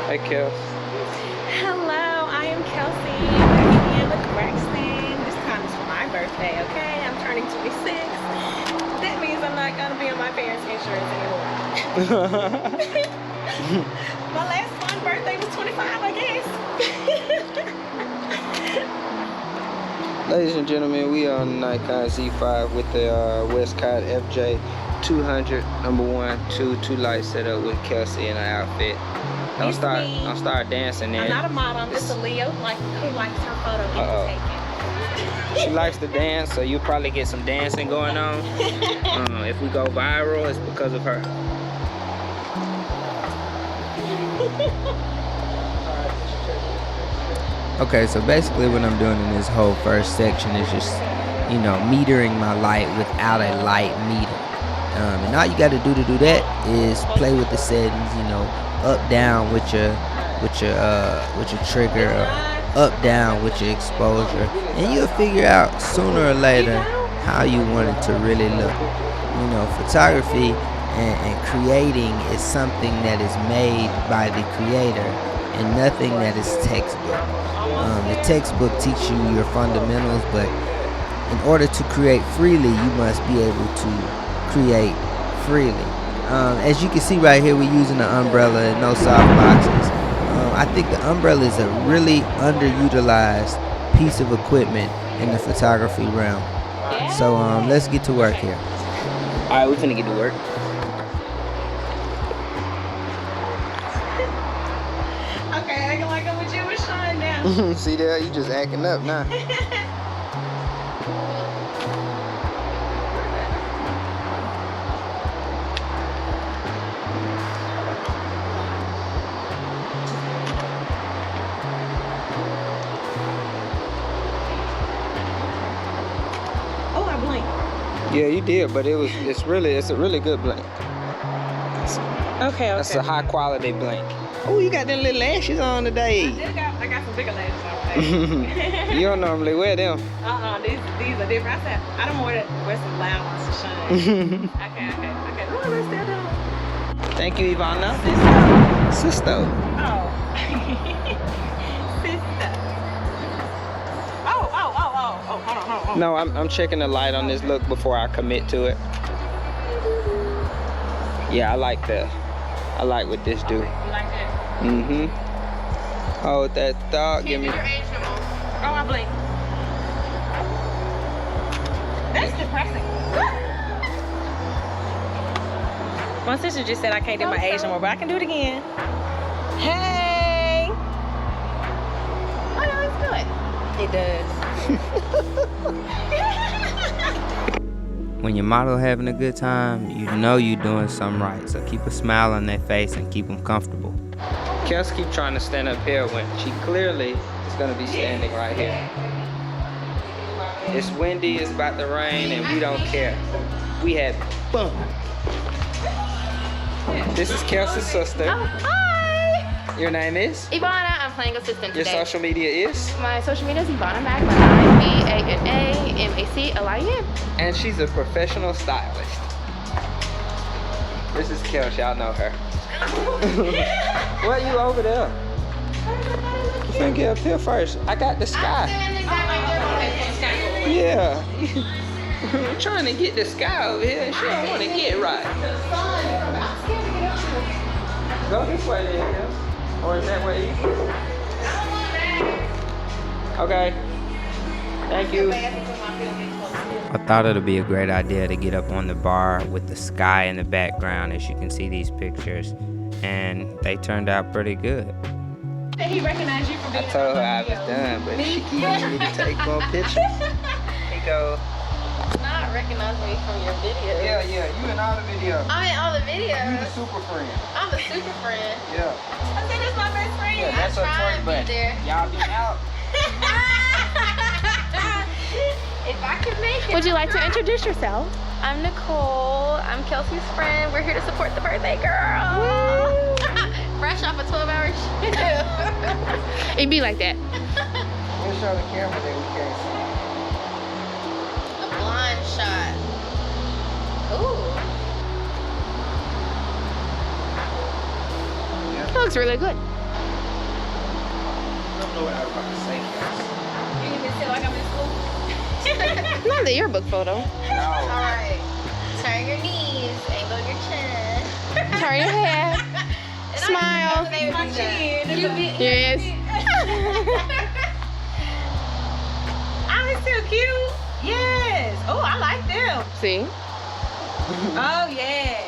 Hey, Kels. Hello, I am Kelsey. Back again with Braxton. This time is for my birthday, okay? I'm turning 26. That means I'm not gonna be on my parents' insurance anymore. My last fun birthday was 25, I guess. Ladies and gentlemen, we are on the Nikon Z5 with the Westcott FJ 200 #1 two lights set up with Kelsey in her outfit. Don't start dancing there. I'm not a model, I'm just a Leo who likes her photo being taken. She likes to dance, so you'll probably get some dancing going on. If we go viral, it's because of her. Okay, so basically what I'm doing in this whole first section is just, metering my light without a light meter. And all you got to do that is play with the settings, up down with your trigger, up down with your exposure, and you'll figure out sooner or later how you want it to really look. Photography and creating is something that is made by the creator and nothing that is textbook. The textbook teaches you your fundamentals, but in order to create freely, you must be able to create freely. As you can see right here, we're using an umbrella and no soft boxes. I think the umbrella is a really underutilized piece of equipment in the photography realm. So let's get to work here. Alright, we finna get to work. Okay, acting like I'm a Jewish son now. See there, you just acting up now. Oh, I blinked. Yeah, you did, but it's a really good blink. Okay. That's a high quality blink. Oh, you got them little lashes on today. I got some bigger lashes on today. You don't normally wear them. These are different. I don't wear some loud ones to shine. Okay. Oh, let's still do. Thank you, Ivana. Sister. Oh. Sister. Oh, hold on. No, I'm checking the light on this look before I commit to it. Yeah, I like what this do. You like that? Hold that thought. Give me. Oh, I blinked. That's depressing. My sister just said I can't do my age no more, but I can do it again. Hey! Oh, no, it's good. It does. When your model having a good time, you know you're doing something right. So keep a smile on their face and keep them comfortable. Kels keep trying to stand up here when she clearly is gonna be standing right here. It's windy, it's about to rain, and we don't care. We had fun. This is Kelsey's sister. Oh, hi! Your name is? Ivana, I'm playing assistant Your today. social media is? My social media is Ivana Mac, my Ivana Maclin. And she's a professional stylist. This is Kels, y'all know her. What you over there? You finna get up here first. I got the sky. Yeah. I'm trying to get the sky over here and she don't want to get right. Go this way then, Kels. Or is that way? Okay. Thank you. I thought it'd be a great idea to get up on the bar with the sky in the background, as you can see these pictures, and they turned out pretty good. Did he recognize you from I being told her I was done, but she keeps me to take more pictures. He go, Not recognize me from your videos. yeah, you in all the videos. I'm in all the You the videos. super friend. I'm the super friend. Yeah. I said, that's my best friend. Yeah, that's her try twerk and be button. there. Y'all be out. If I can make it. Would you like to introduce yourself? I'm Nicole. I'm Kelsey's friend. We're here to support the birthday girl. Fresh off a 12-hour shift. It'd be like that. We'll show the camera that we can't see. A blind shot. Ooh. It looks really good. don't know what I was about to say. You need me to feel like I'm in school? Not the yearbook photo. No. Alright. Turn your knees, angle your chin. Turn your head. Smile. My chin. Yes. Oh, it's so cute. Yes. Oh, I like them. See? Oh, yeah.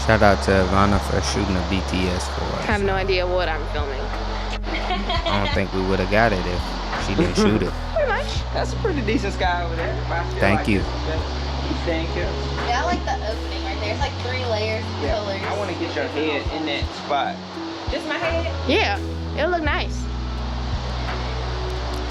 Shout out to Ivana for shooting a BTS for I us. have no idea what I'm filming. I don't think we would have got it if she didn't shoot it. Pretty much. That's a pretty decent sky over there. But I feel Thank like you. Thank you. Yeah, I like the opening right there. It's like 3 layers of Yeah, colors. I want to get your head in that spot. Just my head? Yeah, it'll look nice.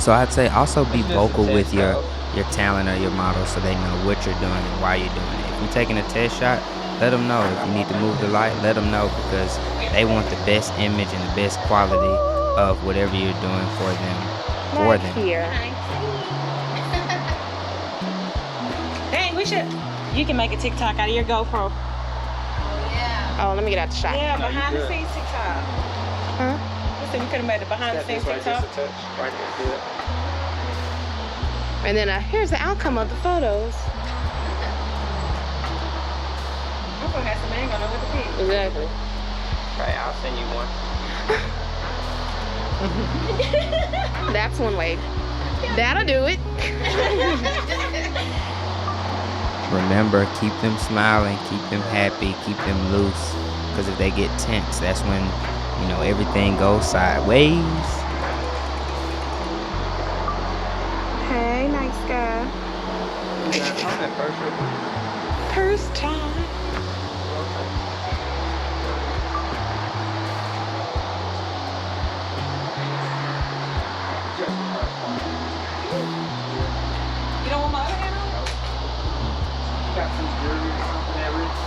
So I'd say also be It's just a vocal test with your though. talent or your model so they know what you're doing and why you're doing it. If you're taking a test shot, let them know. If you need to move the light, let them know because they want the best image and the best quality of whatever you're doing for them. Like here. Dang, we should. You can make a TikTok out of your GoPro. Yeah. Oh, let me get out the shot. Yeah, No, you behind the good. scenes TikTok. Huh? So we could have made a behind the scenes Right, TikTok. just a touch. Right there, good. And then here's the outcome of the photos. I'm gonna have some man gonna know what to pick. Exactly. Right, I'll send you one. That's one way. That'll do it. Remember, keep them smiling, keep them happy, keep them loose. Because if they get tense, that's when, everything goes sideways. Hey, nice guy. First time. You don't want my other hand on? Got some jewelry or something that rich?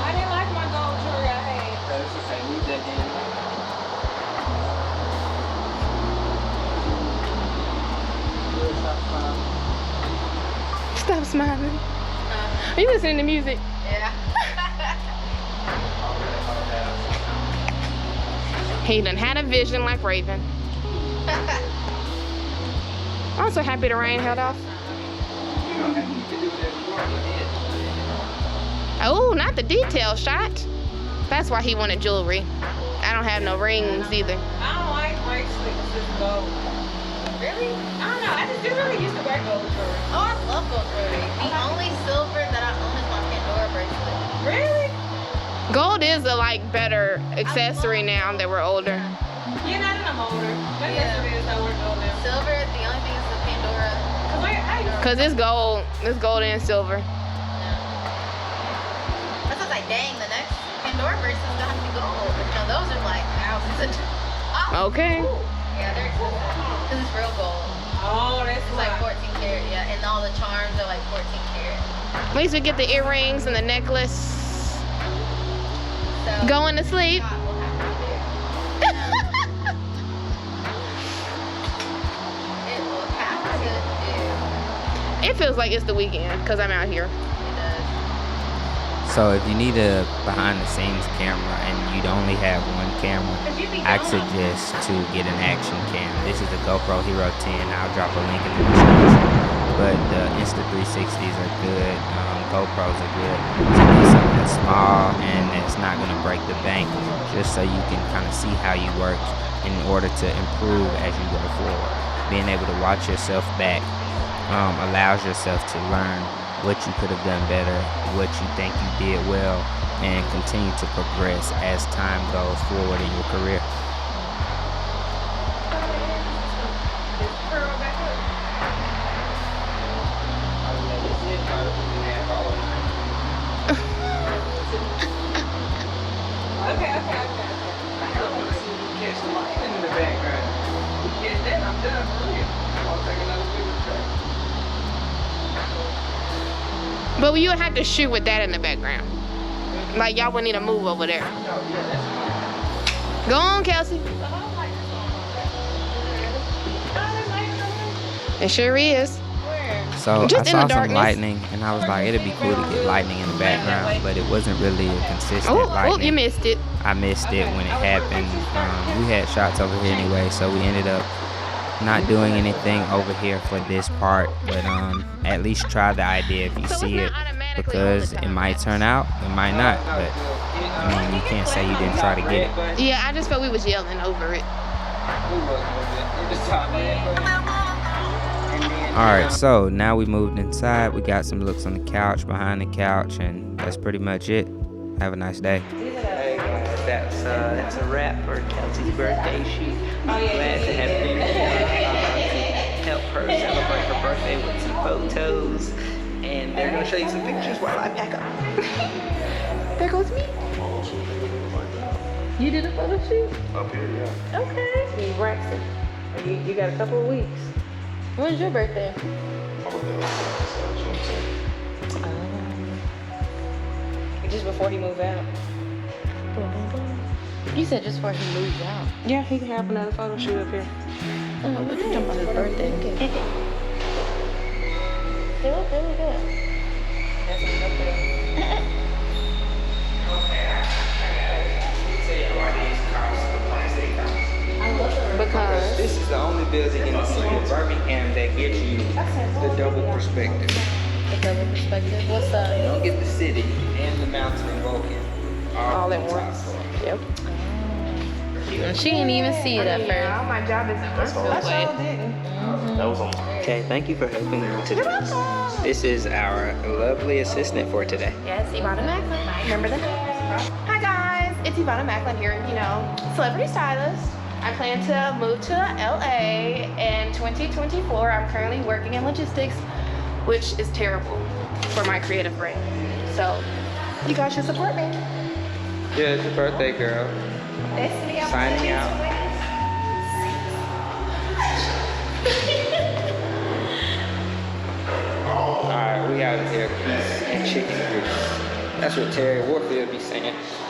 I didn't like my gold jewelry I had. That's okay. Leave that in. Stop smiling. Are you listening to music? Yeah. He done had a vision like Raven. I'm so happy the rain held off. Oh, not the detail shot. That's why he wanted jewelry. I don't have no rings either. I don't like bracelets with gold. Really? I don't know. I just really used to wear gold jewelry. Oh, I love gold jewelry. The only silver that I own is my Pandora bracelet. Really? Gold is a better accessory now that we're older. Yeah, not that I'm older. Maybe Yeah. that's what it is. I wear gold now. Silver, the only thing is the Pandora. Cause it's gold. It's gold and silver. I was like, dang, the next Pandora bracelet's gonna have to be gold. But those are like thousands. Okay. Yeah, they're expensive. Cause it's real gold. Oh, that's It's like 14 karat, yeah. And all the charms are like 14 karat. At least we get the earrings and the necklace. So Going to sleep. God will have to be there. It will have to do. It feels like it's the weekend because I'm out here. It does. So if you need a behind-the-scenes camera and you'd only have one camera, I'd suggest to get an action cam. This is the GoPro Hero 10. I'll drop a link in the description. But the Insta360s are good. GoPros are good. So get something that's small and that's not going to break the bank, just so you can kind of see how you work in order to improve as you go forward. Being able to watch yourself back allows yourself to learn what you could have done better, what you think you did well, and continue to progress as time goes forward in your career. Okay. Catch the lightning in the background. Get that, I'm done for real. I'll take another picture. But you would have to shoot with that in the background. Like y'all would need to move over there. Go on, Kelsey. It sure is. So Just I in the saw some darkness. lightning, and I was like, it'd be cool to get lightning in the background, but it wasn't really a consistent Oh, lightning. you missed it. I missed it when it happened. We had shots over here anyway, so we ended up not doing anything over here for this part. But at least try the idea if you see it, because it might turn out, it might not. But I mean, you can't say you didn't try to get it. Yeah, I just felt we was yelling over it. Alright, so now we moved inside. We got some looks on the couch, behind the couch, and that's pretty much it. Have a nice day. Hey guys, that's a wrap for Kelsey's birthday shoot. I'm glad to have been here to help her celebrate her birthday with some photos. And they're gonna show you some pictures while I pack up. There goes me. You did a photo shoot? Up here, yeah. Okay. You Braxton. You got a couple of weeks. When's your birthday? Just before he moved out. You said just before he moved out. Yeah, he can have another photo shoot up here. Oh, we can jump on his birthday. Okay. They look really good. That's what up there. Because This is the only building in the city of Birmingham that gives you the double perspective. the double perspective. What's You that? don't get the city and the mountain and Vulcan All at on top. once. Yep. She didn't even see it at Yeah, first. my job isn't virtual, That's all. but didn't. Okay, thank you for helping me today. This is our lovely assistant for today. Yes, Ivana Macklin. Remember the name? Hi guys, it's Ivana Macklin here, celebrity stylist. I plan to move to LA in 2024. I'm currently working in logistics, which is terrible for my creative brain. So, you guys should support me. Yeah, it's your birthday, girl. Signing out. Alright, we out of here. Peace and chicken grease. That's what Terry Warfield be saying.